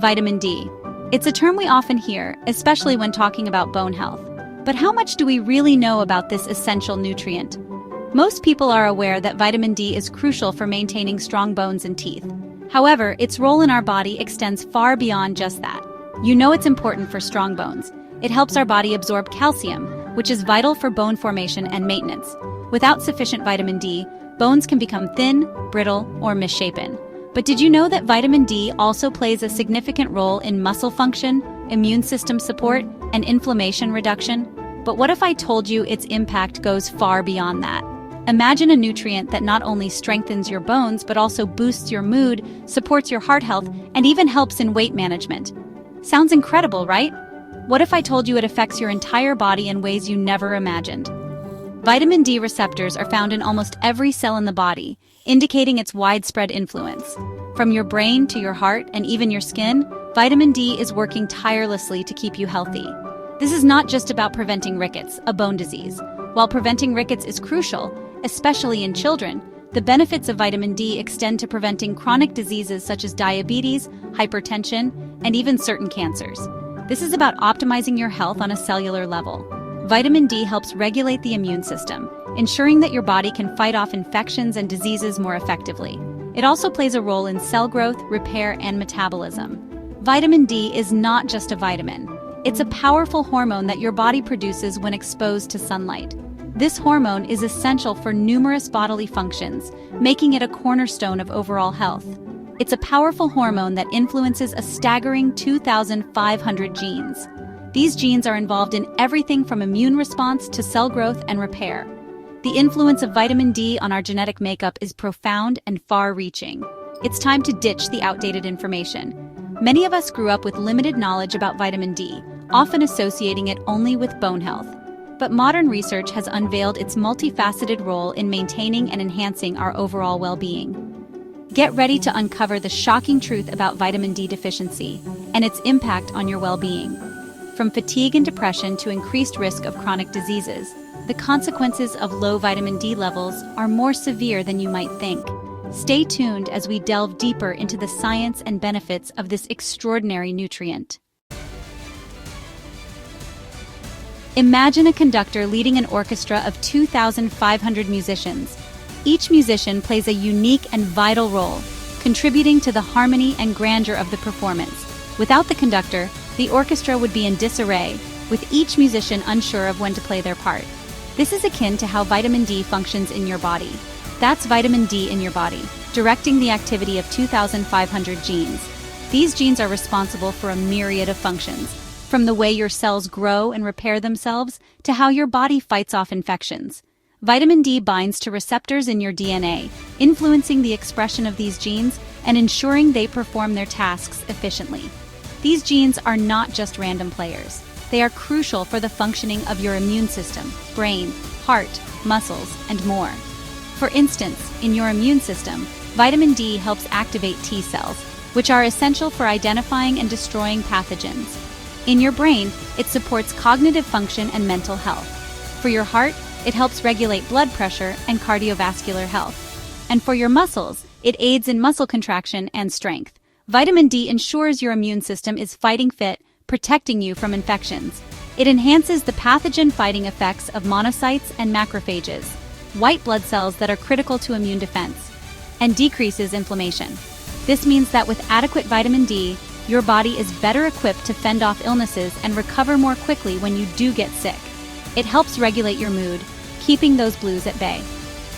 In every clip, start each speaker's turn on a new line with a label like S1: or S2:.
S1: Vitamin D. It's a term we often hear, especially when talking about bone health. But how much do we really know about this essential nutrient? Most people are aware that vitamin D is crucial for maintaining strong bones and teeth. However, its role in our body extends far beyond just that. You know it's important for strong bones. It helps our body absorb calcium, which is vital for bone formation and maintenance. Without sufficient vitamin D, bones can become thin, brittle, or misshapen. But did you know that vitamin D also plays a significant role in muscle function, immune system support, and inflammation reduction? But what if I told you its impact goes far beyond that? Imagine a nutrient that not only strengthens your bones but also boosts your mood, supports your heart health, and even helps in weight management. Sounds incredible, right? What if I told you it affects your entire body in ways you never imagined? Vitamin D receptors are found in almost every cell in the body, indicating its widespread influence. From your brain to your heart and even your skin, vitamin D is working tirelessly to keep you healthy. This is not just about preventing rickets, a bone disease. While preventing rickets is crucial, especially in children, the benefits of vitamin D extend to preventing chronic diseases such as diabetes, hypertension, and even certain cancers. This is about optimizing your health on a cellular level. Vitamin D helps regulate the immune system, ensuring that your body can fight off infections and diseases more effectively. It also plays a role in cell growth, repair, and metabolism. Vitamin D is not just a vitamin. It's a powerful hormone that your body produces when exposed to sunlight. This hormone is essential for numerous bodily functions, making it a cornerstone of overall health. It's a powerful hormone that influences a staggering 2,500 genes. These genes are involved in everything from immune response to cell growth and repair. The influence of vitamin D on our genetic makeup is profound and far-reaching. It's time to ditch the outdated information. Many of us grew up with limited knowledge about vitamin D, often associating it only with bone health. But modern research has unveiled its multifaceted role in maintaining and enhancing our overall well-being. Get ready to uncover the shocking truth about vitamin D deficiency and its impact on your well-being. From fatigue and depression to increased risk of chronic diseases, the consequences of low vitamin D levels are more severe than you might think. Stay tuned as we delve deeper into the science and benefits of this extraordinary nutrient. Imagine a conductor leading an orchestra of 2,500 musicians. Each musician plays a unique and vital role, contributing to the harmony and grandeur of the performance. Without the conductor, the orchestra would be in disarray, with each musician unsure of when to play their part. This is akin to how vitamin D functions in your body. That's vitamin D in your body, directing the activity of 2,500 genes. These genes are responsible for a myriad of functions, from the way your cells grow and repair themselves to how your body fights off infections. Vitamin D binds to receptors in your DNA, influencing the expression of these genes and ensuring they perform their tasks efficiently. These genes are not just random players. They are crucial for the functioning of your immune system, brain, heart, muscles, and more. For instance, in your immune system, vitamin D helps activate T cells, which are essential for identifying and destroying pathogens. In your brain, it supports cognitive function and mental health. For your heart, it helps regulate blood pressure and cardiovascular health. And for your muscles, it aids in muscle contraction and strength. Vitamin D ensures your immune system is fighting fit, protecting you from infections. It enhances the pathogen-fighting effects of monocytes and macrophages, white blood cells that are critical to immune defense, and decreases inflammation. This means that with adequate vitamin D, your body is better equipped to fend off illnesses and recover more quickly when you do get sick. It helps regulate your mood, keeping those blues at bay.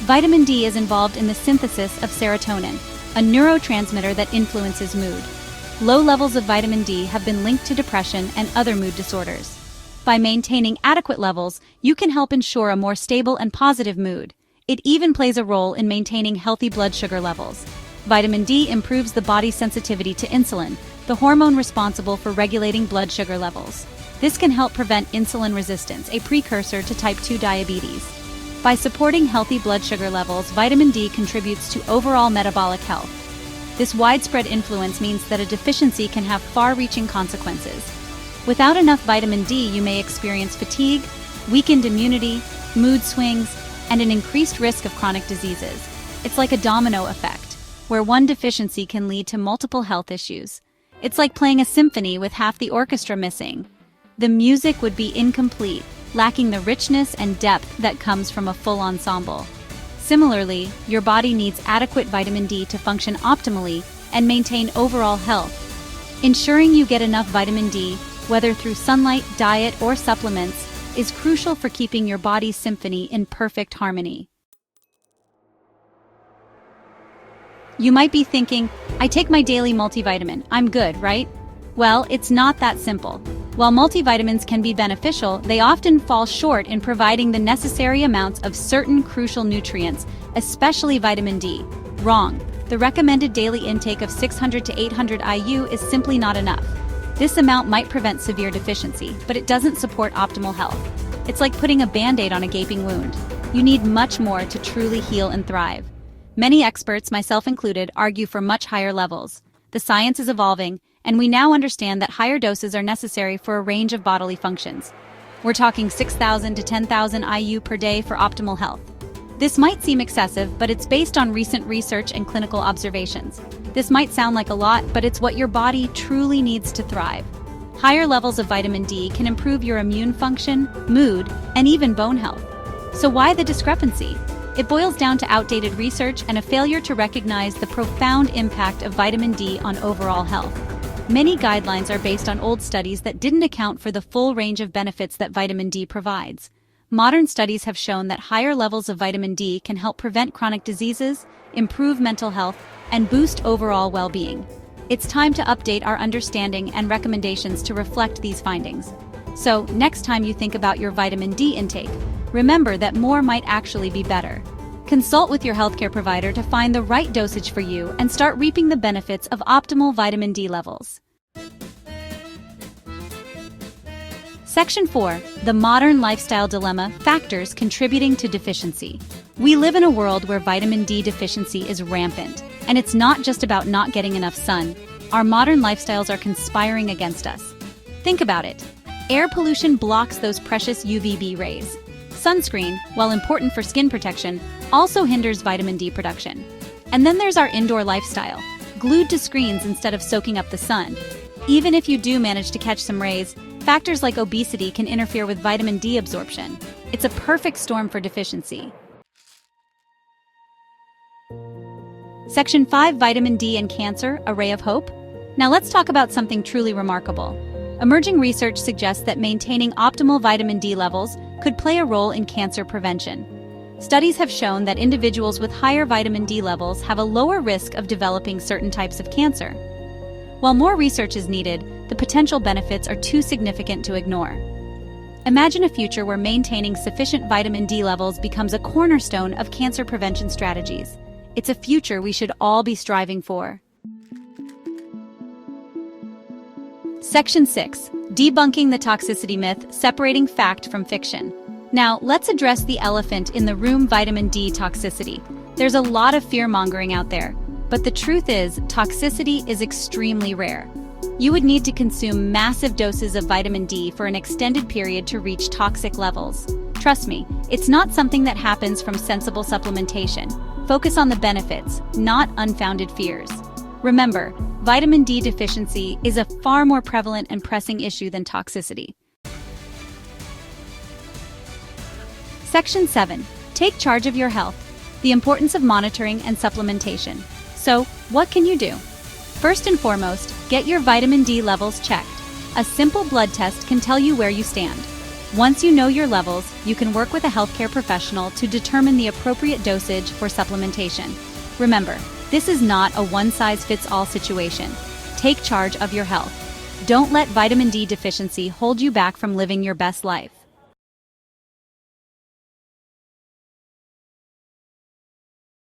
S1: Vitamin D is involved in the synthesis of serotonin, a neurotransmitter that influences mood. Low levels of vitamin D have been linked to depression and other mood disorders. By maintaining adequate levels, you can help ensure a more stable and positive mood. It even plays a role in maintaining healthy blood sugar levels. Vitamin D improves the body's sensitivity to insulin, the hormone responsible for regulating blood sugar levels. This can help prevent insulin resistance, a precursor to type 2 diabetes. By supporting healthy blood sugar levels, vitamin D contributes to overall metabolic health. This widespread influence means that a deficiency can have far-reaching consequences. Without enough vitamin D, you may experience fatigue, weakened immunity, mood swings, and an increased risk of chronic diseases. It's like a domino effect, where one deficiency can lead to multiple health issues. It's like playing a symphony with half the orchestra missing. The music would be incomplete, lacking the richness and depth that comes from a full ensemble. Similarly, your body needs adequate vitamin D to function optimally and maintain overall health. Ensuring you get enough vitamin D, whether through sunlight, diet, or supplements, is crucial for keeping your body's symphony in perfect harmony. You might be thinking, I take my daily multivitamin, I'm good, right? Well, it's not that simple. While multivitamins can be beneficial, they often fall short in providing the necessary amounts of certain crucial nutrients, especially vitamin D. Wrong. The recommended daily intake of 600 to 800 IU is simply not enough. This amount might prevent severe deficiency, but it doesn't support optimal health. It's like putting a band-aid on a gaping wound. You need much more to truly heal and thrive. Many experts, myself included, argue for much higher levels. The science is evolving, and we now understand that higher doses are necessary for a range of bodily functions. We're talking 6,000 to 10,000 IU per day for optimal health. This might seem excessive, but it's based on recent research and clinical observations. This might sound like a lot, but it's what your body truly needs to thrive. Higher levels of vitamin D can improve your immune function, mood, and even bone health. So why the discrepancy? It boils down to outdated research and a failure to recognize the profound impact of vitamin D on overall health. Many guidelines are based on old studies that didn't account for the full range of benefits that vitamin D provides. Modern studies have shown that higher levels of vitamin D can help prevent chronic diseases, improve mental health, and boost overall well-being. It's time to update our understanding and recommendations to reflect these findings. So, next time you think about your vitamin D intake, remember that more might actually be better. Consult with your healthcare provider to find the right dosage for you and start reaping the benefits of optimal vitamin D levels. Section 4. The Modern Lifestyle Dilemma: Factors Contributing to Deficiency. We live in a world where vitamin D deficiency is rampant, and it's not just about not getting enough sun. Our modern lifestyles are conspiring against us. Think about it. Air pollution blocks those precious UVB rays. Sunscreen, while important for skin protection, also hinders vitamin D production. And then there's our indoor lifestyle, glued to screens instead of soaking up the sun. Even if you do manage to catch some rays, factors like obesity can interfere with vitamin D absorption. It's a perfect storm for deficiency. Section 5. Vitamin D and Cancer, a Ray of Hope. Now let's talk about something truly remarkable. Emerging research suggests that maintaining optimal vitamin D levels could play a role in cancer prevention. Studies have shown that individuals with higher vitamin D levels have a lower risk of developing certain types of cancer. While more research is needed, the potential benefits are too significant to ignore. Imagine a future where maintaining sufficient vitamin D levels becomes a cornerstone of cancer prevention strategies. It's a future we should all be striving for. Section 6. Debunking the toxicity myth, separating fact from fiction. Now, let's address the elephant in the room: vitamin D toxicity. There's a lot of fear-mongering out there, but the truth is, toxicity is extremely rare. You would need to consume massive doses of vitamin D for an extended period to reach toxic levels. Trust me, it's not something that happens from sensible supplementation. Focus on the benefits, not unfounded fears. Remember, vitamin D deficiency is a far more prevalent and pressing issue than toxicity. Section 7. Take charge of your health. The importance of monitoring and supplementation. So, what can you do? First and foremost, get your vitamin D levels checked. A simple blood test can tell you where you stand. Once you know your levels, you can work with a healthcare professional to determine the appropriate dosage for supplementation. Remember, this is not a one-size-fits-all situation. Take charge of your health. Don't let vitamin D deficiency hold you back from living your best life.